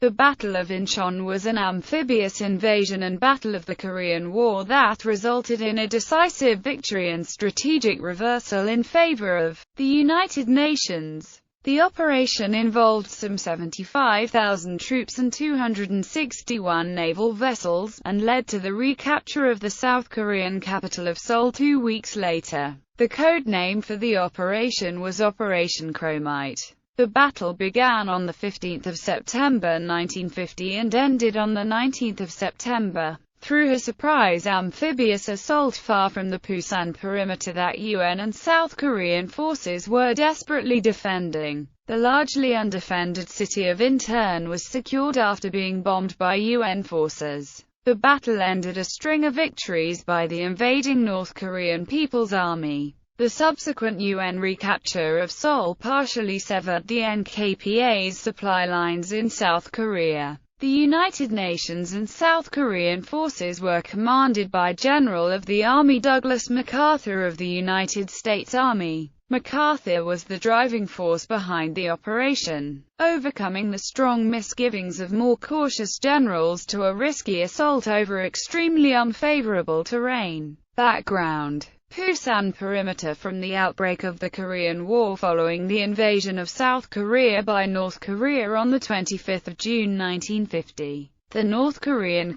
The Battle of Inchon was an amphibious invasion and battle of the Korean War that resulted in a decisive victory and strategic reversal in favor of the United Nations. The operation involved some 75,000 troops and 261 naval vessels, and led to the recapture of the South Korean capital of Seoul 2 weeks later. The code name for the operation was Operation Chromite. The battle began on 15 September 1950 and ended on 19 September. Through a surprise amphibious assault far from the Pusan perimeter that UN and South Korean forces were desperately defending. The largely undefended city of Inchon was secured after being bombed by UN forces. The battle ended a string of victories by the invading North Korean People's Army. The subsequent UN recapture of Seoul partially severed the NKPA's supply lines in South Korea. The United Nations and South Korean forces were commanded by General of the Army Douglas MacArthur of the United States Army. MacArthur was the driving force behind the operation, overcoming the strong misgivings of more cautious generals to a risky assault over extremely unfavorable terrain. Background: Pusan perimeter. From the outbreak of the Korean War following the invasion of South Korea by North Korea on 25 June 1950, the North Korean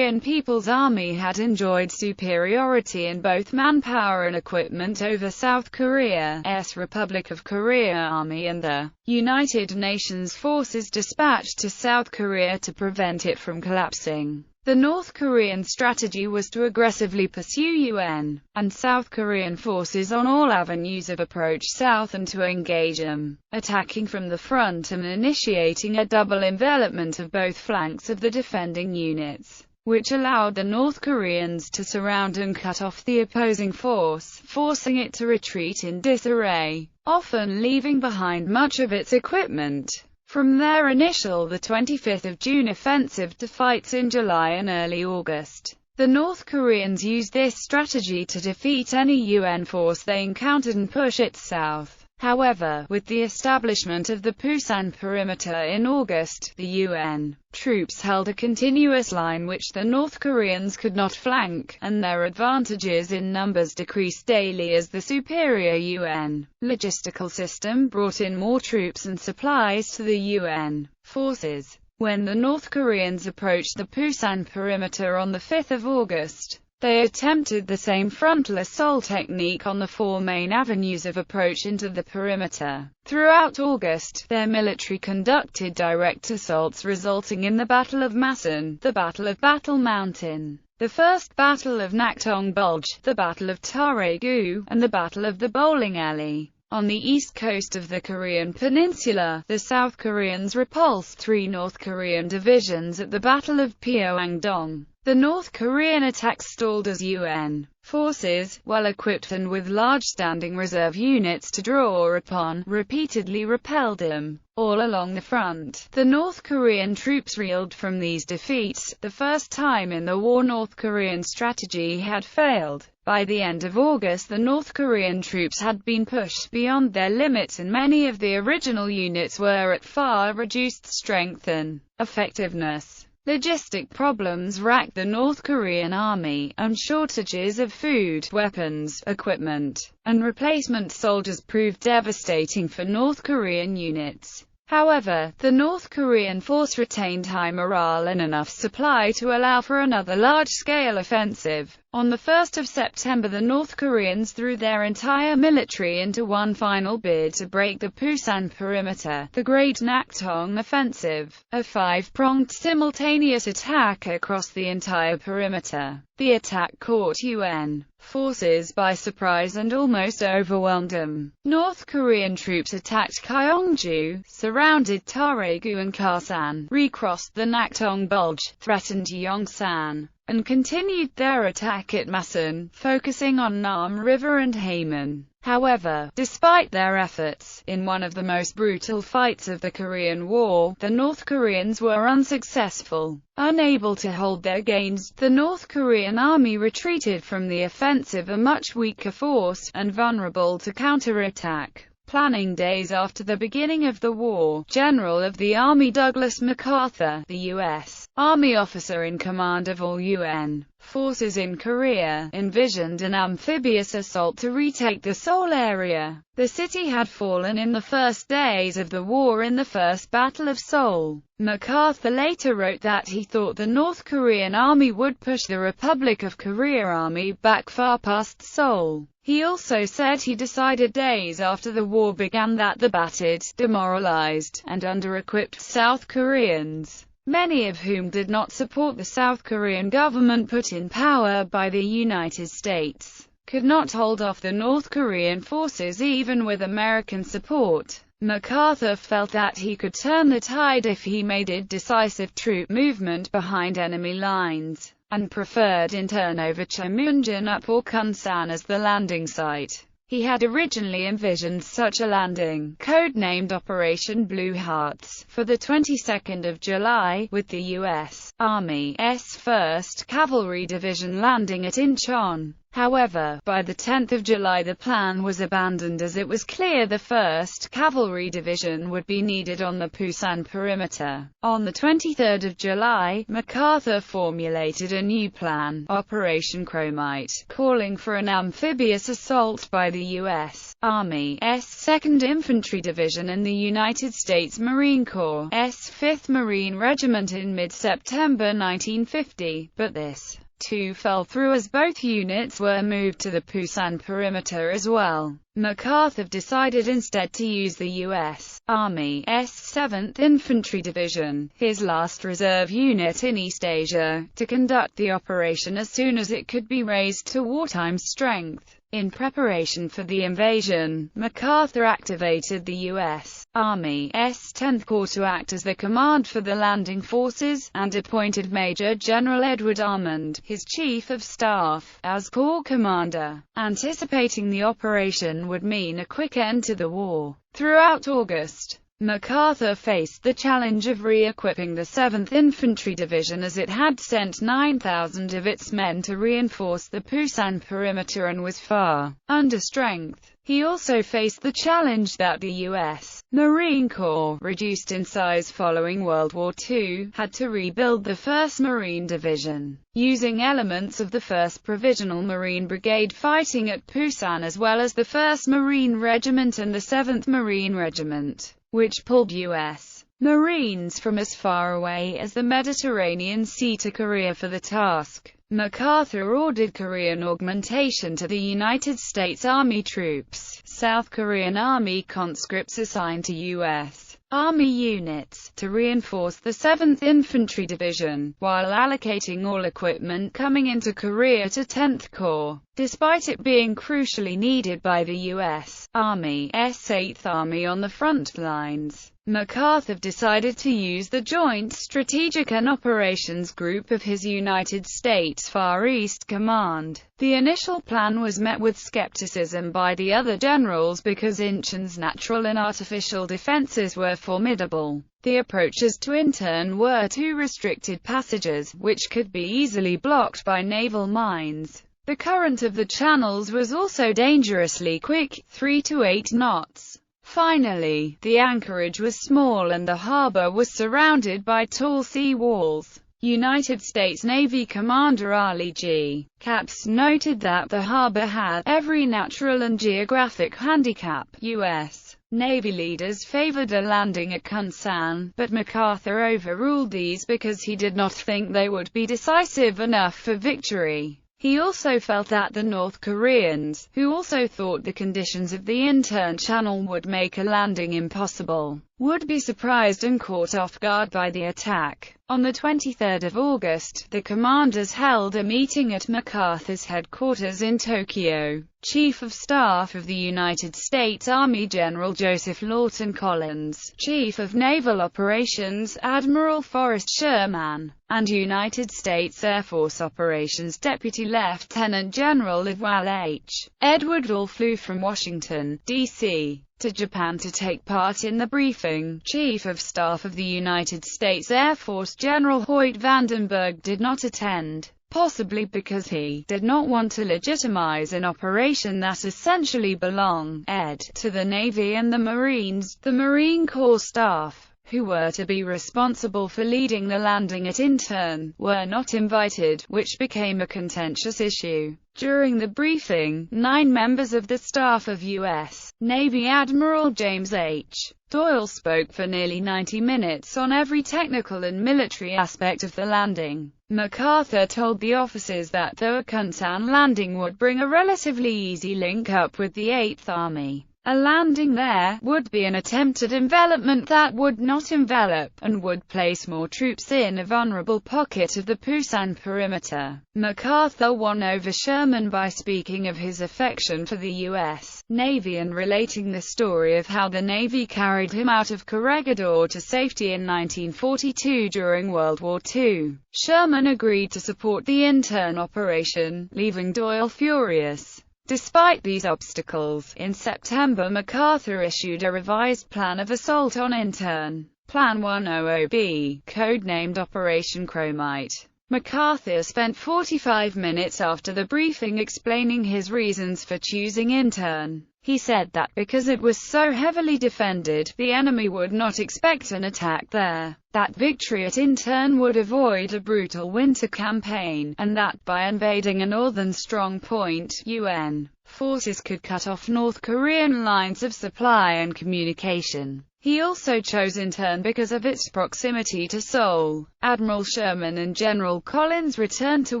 People's Army had enjoyed superiority in both manpower and equipment over South Korea's Republic of Korea Army and the United Nations forces dispatched to South Korea to prevent it from collapsing. The North Korean strategy was to aggressively pursue UN and South Korean forces on all avenues of approach south and to engage them, attacking from the front and initiating a double envelopment of both flanks of the defending units, which allowed the North Koreans to surround and cut off the opposing force, forcing it to retreat in disarray, often leaving behind much of its equipment. From their initial 25 June offensive to fights in July and early August, the North Koreans used this strategy to defeat any UN force they encountered and push it south. However, with the establishment of the Pusan perimeter in August, the UN troops held a continuous line which the North Koreans could not flank, and their advantages in numbers decreased daily as the superior UN logistical system brought in more troops and supplies to the UN forces. When the North Koreans approached the Pusan perimeter on 5 August, they attempted the same frontal assault technique on the four main avenues of approach into the perimeter. Throughout August, their military conducted direct assaults resulting in the Battle of Masan, the Battle of Battle Mountain, the First Battle of Nacked Bulge, the Battle of Tare-gu, and the Battle of the Bowling Alley. On the east coast of the Korean peninsula, the South Koreans repulsed 3 North Korean divisions at the Battle of Pyeongdong. The North Korean attacks stalled as UN forces, well-equipped and with large standing reserve units to draw upon, repeatedly repelled them. All along the front, the North Korean troops reeled from these defeats, the first time in the war North Korean strategy had failed. By the end of August, the North Korean troops had been pushed beyond their limits and many of the original units were at far reduced strength and effectiveness. Logistic problems racked the North Korean army, and shortages of food, weapons, equipment, and replacement soldiers proved devastating for North Korean units. However, the North Korean force retained high morale and enough supply to allow for another large-scale offensive. On 1 September, the North Koreans threw their entire military into one final bid to break the Pusan perimeter, the Great Nacked Offensive, a 5-pronged simultaneous attack across the entire perimeter. The attack caught UN forces by surprise and almost overwhelmed them. North Korean troops attacked Gyeongju, surrounded Tare-gu and Khasan, recrossed the Nacked Bulge, threatened Yongsan, and continued their attack at Masan, focusing on Nam River and Haemun. However, despite their efforts, in one of the most brutal fights of the Korean War, the North Koreans were unsuccessful. Unable to hold their gains, the North Korean army retreated from the offensive a much weaker force, and vulnerable to counterattack. Planning days after the beginning of the war, General of the Army Douglas MacArthur, the U.S. Army officer in command of all UN forces in Korea, envisioned an amphibious assault to retake the Seoul area. The city had fallen in the first days of the war in the First Battle of Seoul. MacArthur later wrote that he thought the North Korean army would push the Republic of Korea army back far past Seoul. He also said he decided days after the war began that the battered, demoralized, and under-equipped South Koreans, many of whom did not support the South Korean government put in power by the United States, could not hold off the North Korean forces even with American support. MacArthur felt that he could turn the tide if he made a decisive troop movement behind enemy lines, and preferred in turn over Chamunjin-up or Kunsan as the landing site. He had originally envisioned such a landing, codenamed Operation Blue Hearts, for the 22nd of July, with the U.S. Army's 1st Cavalry Division landing at Inchon. However, by the 10th of July the plan was abandoned as it was clear the 1st Cavalry Division would be needed on the Pusan perimeter. On the 23rd of July, MacArthur formulated a new plan, Operation Chromite, calling for an amphibious assault by the U.S. Army's 2nd Infantry Division and the United States Marine Corps' 5th Marine Regiment in mid-September 1950, but this too fell through as both units were moved to the Pusan perimeter as well. MacArthur decided instead to use the U.S. Army's 7th Infantry Division, his last reserve unit in East Asia, to conduct the operation as soon as it could be raised to wartime strength. In preparation for the invasion, MacArthur activated the U.S. Army's 10th Corps to act as the command for the landing forces, and appointed Major General Edward Armand, his chief of staff, as Corps commander. Anticipating the operation would mean a quick end to the war. Throughout August, MacArthur faced the challenge of re-equipping the 7th Infantry Division as it had sent 9,000 of its men to reinforce the Pusan perimeter and was far under strength. He also faced the challenge that the U.S. Marine Corps, reduced in size following World War II, had to rebuild the 1st Marine Division, using elements of the 1st Provisional Marine Brigade fighting at Pusan as well as the 1st Marine Regiment and the 7th Marine Regiment, which pulled U.S. Marines from as far away as the Mediterranean Sea to Korea for the task. MacArthur ordered Korean augmentation to the United States Army troops, South Korean Army conscripts assigned to U.S. Army units, to reinforce the 7th Infantry Division, while allocating all equipment coming into Korea to 10th Corps, despite it being crucially needed by the U.S. Army's 8th Army on the front lines. MacArthur decided to use the Joint Strategic and Operations Group of his United States Far East Command. The initial plan was met with skepticism by the other generals because Inchon's natural and artificial defenses were formidable. The approaches to Inchon were two restricted passages, which could be easily blocked by naval mines. The current of the channels was also dangerously quick, 3 to 8 knots. Finally, the anchorage was small and the harbor was surrounded by tall sea walls. United States Navy Commander Ali G. Capps noted that the harbor had every natural and geographic handicap. U.S. Navy leaders favored a landing at Kunsan, but MacArthur overruled these because he did not think they would be decisive enough for victory. He also felt that the North Koreans, who also thought the conditions of the Inchon Channel would make a landing impossible, would be surprised and caught off guard by the attack. On the 23rd of August, the commanders held a meeting at MacArthur's headquarters in Tokyo. Chief of Staff of the United States Army General Joseph Lawton Collins, Chief of Naval Operations Admiral Forrest Sherman, and United States Air Force Operations Deputy Lieutenant General Edward H. Edward all flew from Washington, D.C. to Japan to take part in the briefing. Chief of Staff of the United States Air Force General Hoyt Vandenberg did not attend. possibly because he did not want to legitimize an operation that essentially belonged to the Navy and the Marines. The Marine Corps staff, who were to be responsible for leading the landing at Inchon, were not invited, which became a contentious issue. During the briefing, 9 members of the staff of U.S. Navy Admiral James H. Doyle spoke for nearly 90 minutes on every technical and military aspect of the landing. Macarthur told the officers that though a Kunsan landing would bring a relatively easy link-up with the 8th Army, a landing there would be an attempt at envelopment that would not envelop, and would place more troops in a vulnerable pocket of the Pusan perimeter. Macarthur won over Sherman by speaking of his affection for the U.S. Navy and relating the story of how the Navy carried him out of Corregidor to safety in 1942 during World War II. Sherman agreed to support the Inchon operation, leaving Doyle furious. Despite these obstacles, in September Macarthur issued a revised plan of assault on Inchon, Plan 100B, codenamed Operation Chromite. Macarthur spent 45 minutes after the briefing explaining his reasons for choosing Inchon. He said that because it was so heavily defended, the enemy would not expect an attack there, that victory at Inchon would avoid a brutal winter campaign, and that by invading a northern strong point, UN forces could cut off North Korean lines of supply and communication. He also chose Inchon because of its proximity to Seoul. Admiral Sherman and General Collins returned to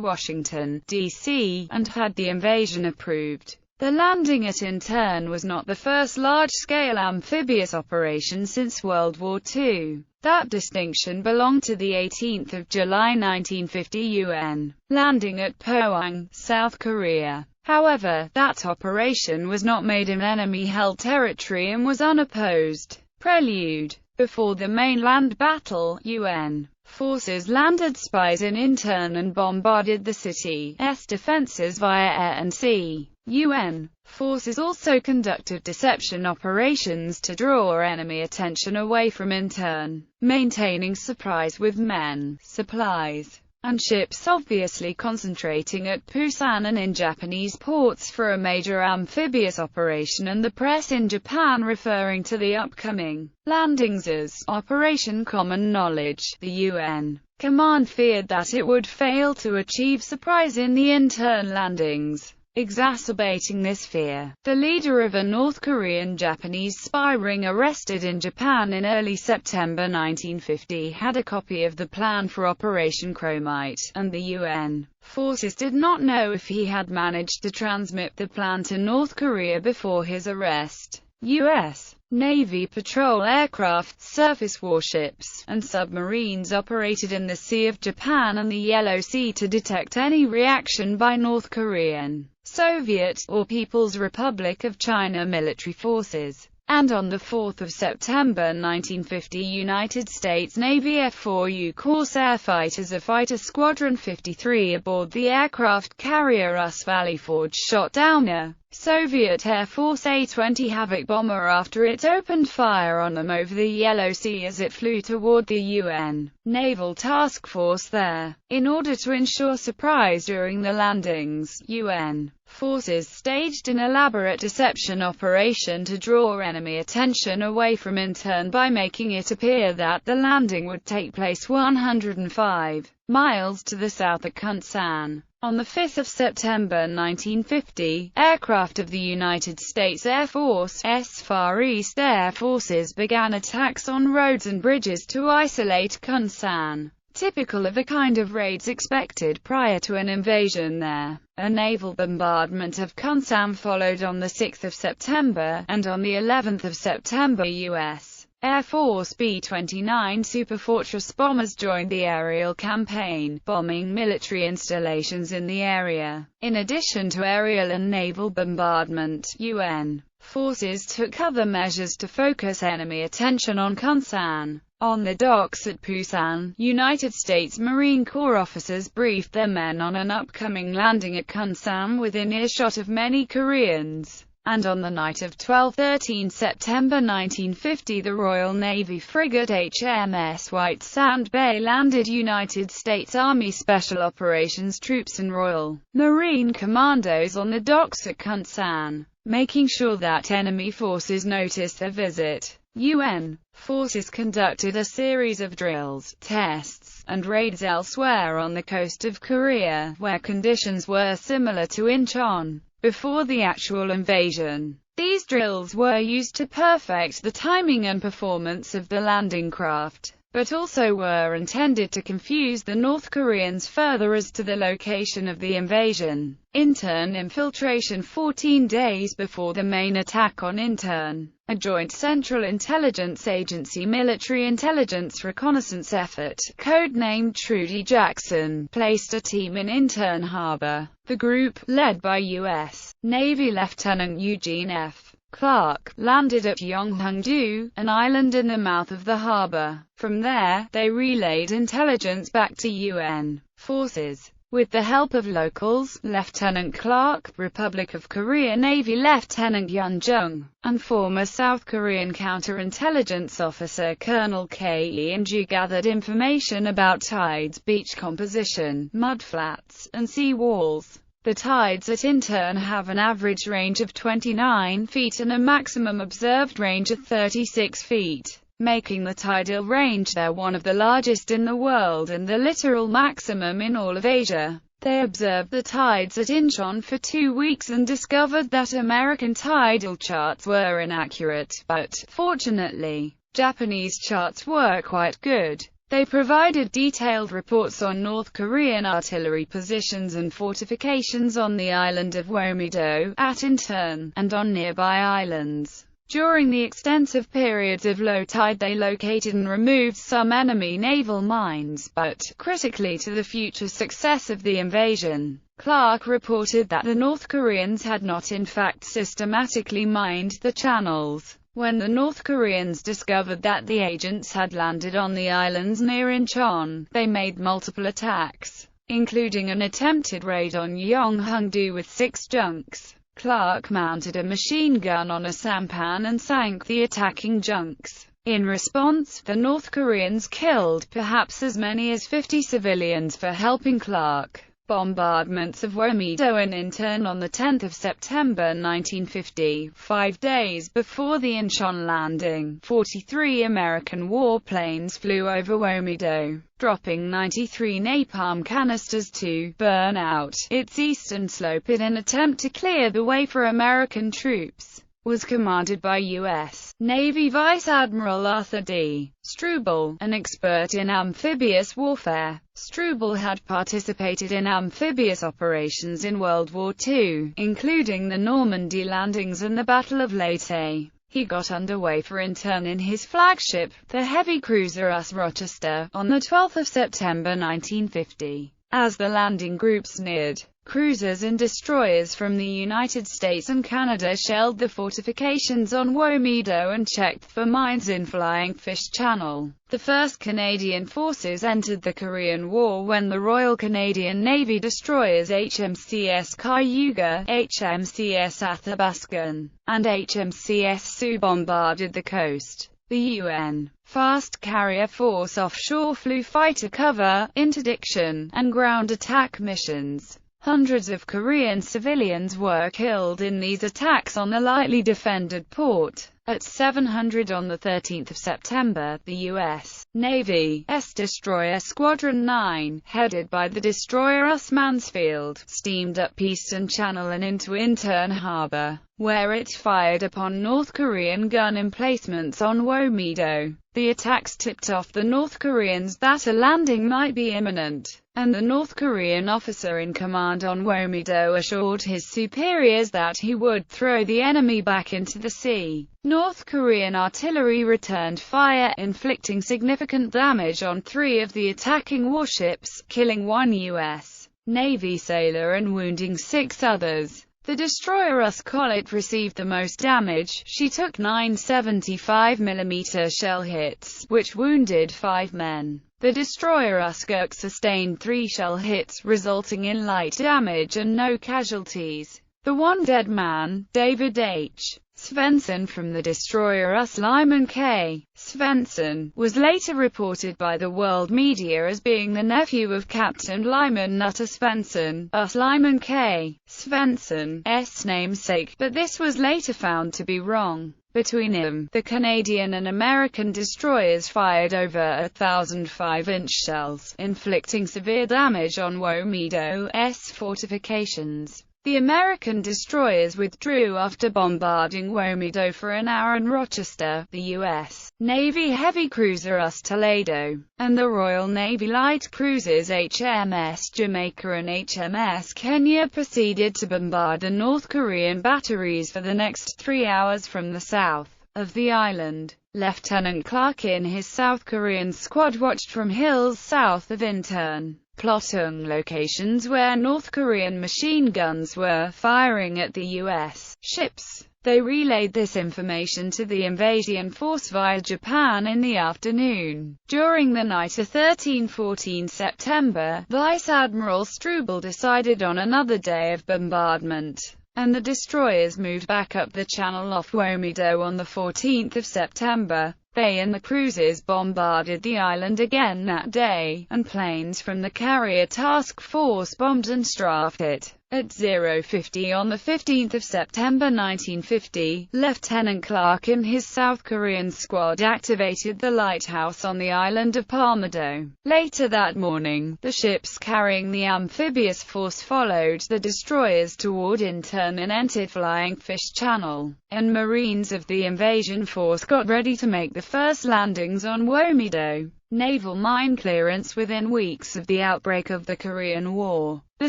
Washington, D.C., and had the invasion approved. The landing at Inchon was not the first large-scale amphibious operation since World War II. That distinction belonged to the 18th of July 1950 UN landing at Pohang, South Korea. However, that operation was not made in enemy-held territory and was unopposed. Prelude. Before the mainland battle, UN forces landed spies in Inchon and bombarded the city's defenses via air and sea. UN forces also conducted deception operations to draw enemy attention away from Inchon, maintaining surprise with men, supplies, and ships, obviously concentrating at Pusan and in Japanese ports for a major amphibious operation, and the press in Japan referring to the upcoming landings as Operation Common Knowledge. The UN command feared that it would fail to achieve surprise in the Inchon landings. Exacerbating this fear, the leader of a North Korean-Japanese spy ring arrested in Japan in early September 1950 had a copy of the plan for Operation Chromite, and the UN forces did not know if he had managed to transmit the plan to North Korea before his arrest. U.S. Navy patrol aircraft, surface warships, and submarines operated in the Sea of Japan and the Yellow Sea to detect any reaction by North Korean, Soviet, or People's Republic of China military forces. And on 4 September 1950, United States Navy F-4U Corsair fighters of Fighter Squadron 53 aboard the aircraft carrier US Valley Forge shot down a Soviet Air Force A-20 Havoc bomber after it opened fire on them over the Yellow Sea as it flew toward the UN Naval Task Force there. In order to ensure surprise during the landings, UN forces staged an elaborate deception operation to draw enemy attention away from Inchon by making it appear that the landing would take place 105 miles to the south at Kunsan. On 5 September 1950, aircraft of the United States Air Force's Far East Air Forces began attacks on roads and bridges to isolate Kunsan, typical of the kind of raids expected prior to an invasion there. A naval bombardment of Kunsan followed on 6 September, and on the 11th of September U.S. Air Force B-29 Superfortress bombers joined the aerial campaign, bombing military installations in the area. In addition to aerial and naval bombardment, UN forces took other measures to focus enemy attention on Kunsan. On the docks at Pusan, United States Marine Corps officers briefed their men on an upcoming landing at Kunsan within earshot of many Koreans. and on the night of 12-13 September 1950 the Royal Navy frigate HMS White Sand Bay landed United States Army Special Operations troops and Royal Marine Commandos on the docks at Kunsan, making sure that enemy forces noticed their visit. UN forces conducted a series of drills, tests, and raids elsewhere on the coast of Korea, where conditions were similar to Inchon before the actual invasion. These drills were used to perfect the timing and performance of the landing craft, but also were intended to confuse the North Koreans further as to the location of the invasion. Infiltration 14 days before the main attack on Inchon, a joint Central Intelligence Agency military intelligence reconnaissance effort, codenamed Trudy Jackson, placed a team in Inchon Harbor. The group, led by U.S. Navy Lieutenant Eugene F. Clark, landed at Junho, an island in the mouth of the harbor. From there, they relayed intelligence back to UN forces. With the help of locals, Lieutenant Clark, Republic of Korea Navy Lieutenant Jung, and former South Korean counterintelligence officer Colonel Inchon gathered information about tides, beach composition, mudflats, and sea walls. The tides at Inchon have an average range of 29 feet and a maximum observed range of 36 feet. Making the tidal range there one of the largest in the world and the literal maximum in all of Asia. They observed the tides at Inchon for 2 weeks and discovered that American tidal charts were inaccurate, but, fortunately, Japanese charts were quite good. They provided detailed reports on North Korean artillery positions and fortifications on the island of Womido, at Inchon, and on nearby islands. During the extensive periods of low tide they located and removed some enemy naval mines, but, critically to the future success of the invasion, Clark reported that the North Koreans had not in fact systematically mined the channels. When the North Koreans discovered that the agents had landed on the islands near Inchon, they made multiple attacks, including an attempted raid on Junho with 6 junks. Clark mounted a machine gun on a sampan and sank the attacking junks. In response, the North Koreans killed perhaps as many as 50 civilians for helping Clark. Bombardments of Womido and Inchon on 10 September 1950, 5 days before the Inchon landing, 43 American warplanes flew over Womido, dropping 93 napalm canisters to burn out its eastern slope in an attempt to clear the way for American troops. Was commanded by U.S. Navy Vice Admiral Arthur D. Struble, an expert in amphibious warfare. Struble had participated in amphibious operations in World War II, including the Normandy landings and the Battle of Leyte. He got underway for Inchon in his flagship, the heavy cruiser US Rochester, on 12 September 1950. As the landing groups neared, cruisers and destroyers from the United States and Canada shelled the fortifications on Womido and checked for mines in Flying Fish Channel. The first Canadian forces entered the Korean War when the Royal Canadian Navy destroyers HMCS Cayuga, HMCS Athabascan, and HMCS Sioux bombarded the coast. The UN fast carrier force offshore flew fighter cover, interdiction, and ground attack missions. Hundreds of Korean civilians were killed in these attacks on the lightly defended port. At 700 on 13 September, the U.S. Navy's Destroyer Squadron 9, headed by the destroyer US Mansfield, steamed up Eastern Channel and into Inchon Harbor, where it fired upon North Korean gun emplacements on Womido. The attacks tipped off the North Koreans that a landing might be imminent, and the North Korean officer in command on Womido assured his superiors that he would throw the enemy back into the sea. North Korean artillery returned fire, inflicting significant damage on 3 of the attacking warships, killing 1 U.S. Navy sailor and wounding 6 others. The destroyer US Collett received the most damage. She took 9 75mm shell hits, which wounded 5 men. The destroyer US Kirk sustained 3 shell hits, resulting in light damage and no casualties. The one dead man, David H. Svensson from the destroyer US Lyman K. Svensson, was later reported by the world media as being the nephew of Captain Lyman Nutter Svensson, US Lyman K. Svensson's namesake, but this was later found to be wrong. Between him, the Canadian and American destroyers fired over 1,000 5-inch shells, inflicting severe damage on Womedo's fortifications. The American destroyers withdrew after bombarding Womedo for an hour, and Rochester, the U.S. Navy heavy cruiser US Toledo, and the Royal Navy light cruisers HMS Jamaica and HMS Kenya proceeded to bombard the North Korean batteries for the next 3 hours from the south of the island. Lieutenant Clark in his South Korean squad watched from hills south of Inchon, plotting locations where North Korean machine guns were firing at the U.S. ships. They relayed this information to the invasion force via Japan in the afternoon. During the night of 13–14 September, Vice Admiral Struble decided on another day of bombardment, and the destroyers moved back up the channel off Womedo on the 14th of September. They and the cruisers bombarded the island again that day, and planes from the carrier task force bombed and strafed it. At 0:50 on the 15th of September 1950, Lieutenant Clark in his South Korean squad activated the lighthouse on the island of Palmado. Later that morning, the ships carrying the amphibious force followed the destroyers toward Inchon and entered Flying Fish Channel, and Marines of the invasion force got ready to make the first landings on Womedo. Naval mine clearance. Within weeks of the outbreak of the Korean War, the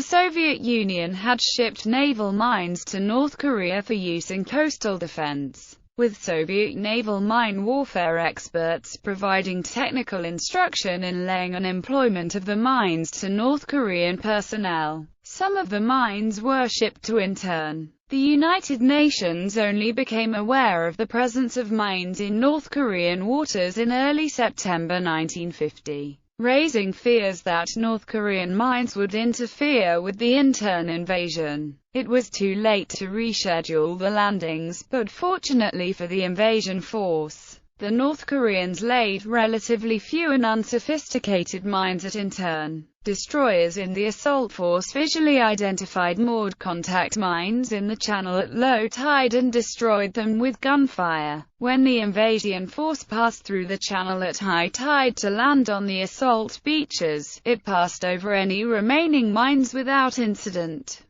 Soviet Union had shipped naval mines to North Korea for use in coastal defense, with Soviet naval mine warfare experts providing technical instruction in laying and employment of the mines to North Korean personnel. Some of the mines were shipped to Inchon. The United Nations only became aware of the presence of mines in North Korean waters in early September 1950, raising fears that North Korean mines would interfere with the Inchon invasion. It was too late to reschedule the landings, but fortunately for the invasion force, the North Koreans laid relatively few and unsophisticated mines at Inchon. Destroyers in the assault force visually identified moored contact mines in the channel at low tide and destroyed them with gunfire. When the invasion force passed through the channel at high tide to land on the assault beaches, it passed over any remaining mines without incident.